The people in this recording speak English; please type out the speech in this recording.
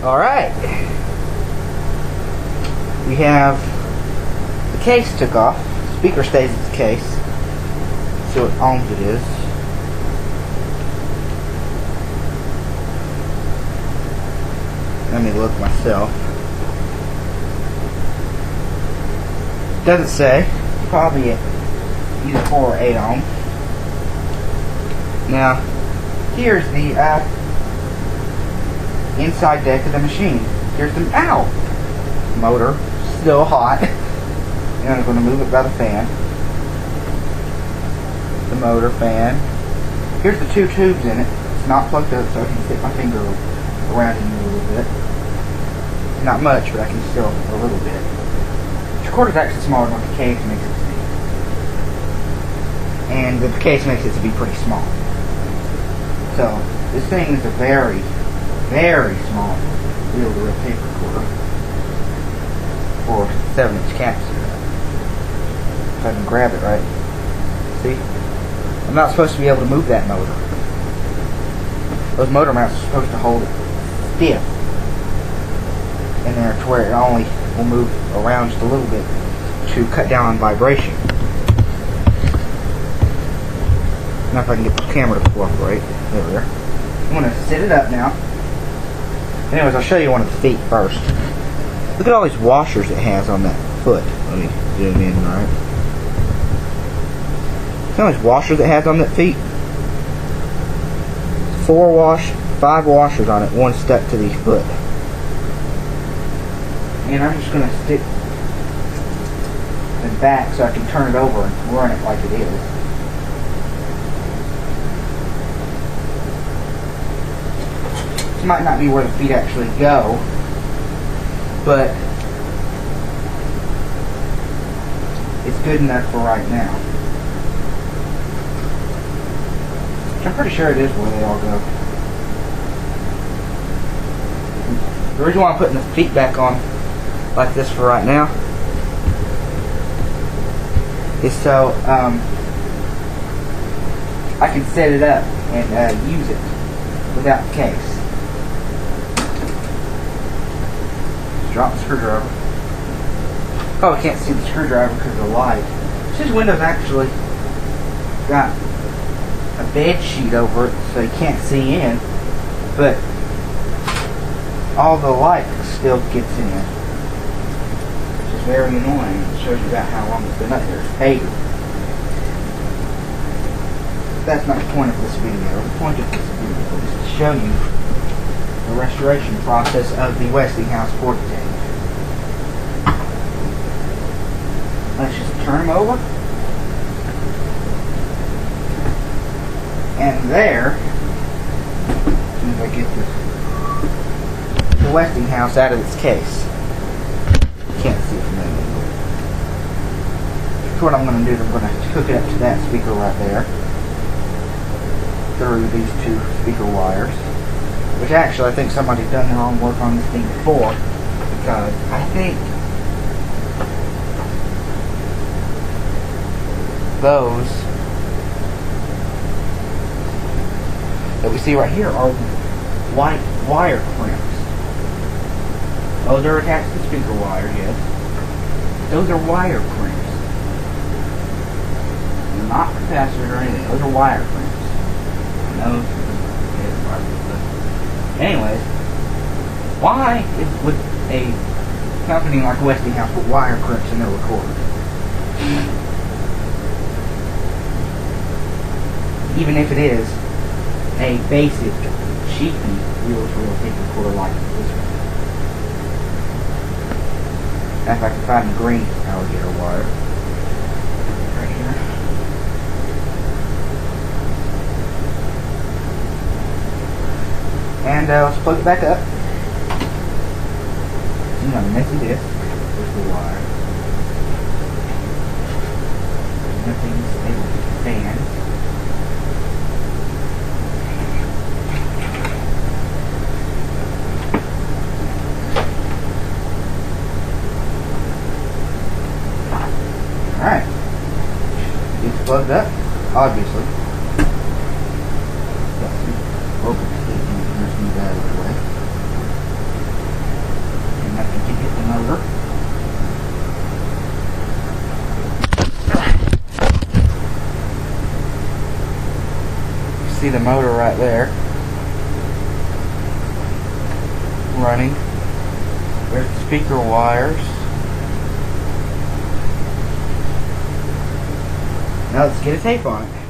Alright. We have the case took off. Speaker stays in its case. See what ohms it is. Let me look myself. Doesn't say. Probably either 4 or 8 ohms. Now, here's the inside deck of the machine. Here's the motor, still hot. And I'm going to move it by the fan. The motor fan. Here's the 2 tubes in it. It's not plugged up, so I can stick my finger around it a little bit. Not much, but I can still a little bit. The recorder's actually smaller than what the case makes it to be. And the case makes it to be pretty small. So, this thing is a very, very small reel-to-reel tape recorder for 7-inch caps. If I can grab it right. See? I'm not supposed to be able to move that motor. Those motor mounts are supposed to hold it stiff in there to where it only will move around just a little bit to cut down on vibration. Now if I can get the camera to cooperate. There we are. I'm going to set it up now. Anyways, I'll show you one of the feet first. Look at all these washers it has on that foot. Let me zoom in, right? Look at all these washers it has on that feet. 5 washers on it, 1 stuck to the foot. And I'm just going to stick it back so I can turn it over and run it like it is. This might not be where the feet actually go, but it's good enough for right now. I'm pretty sure it is where they all go. The reason why I'm putting the feet back on like this for right now is so I can set it up and use it without the case. Just drop the screwdriver. Oh, I can't see the screwdriver because of the light. This window's actually got a bed sheet over it so you can't see in, but all the light still gets in, which is very annoying. It shows you about how long it's been up there. It's paper. That's not the point of this video. The point of this video is to show you the restoration process of the Westinghouse portatape. Let's just turn them over. And there, as soon as I get the Westinghouse out of its case, you can't see it from that angle. So what I'm going to do is I'm going to hook it up to that speaker right there through these 2 speaker wires, which actually I think somebody's done their own work on this thing before, because I think those that we see right here are white wire crimps. Those are attached to the speaker wire, yes. Those are wire crimps. They're not capacitors or anything. Those are wire crimps. And those, anyways, why would a company like Westinghouse put wire crimps in their recorder? Even if it is a basic cheapy reel-to-reel tape recorder like this one. Now if I can find the green alligator wire right here. And let's plug it back up. See how messy this is. There's the wire. Nothing's able to fan. Alright. It's plugged up, obviously. Got some broken stick in here, move that out of the way. motor. See the motor right there running. There's the speaker wires. Now let's get a tape on it.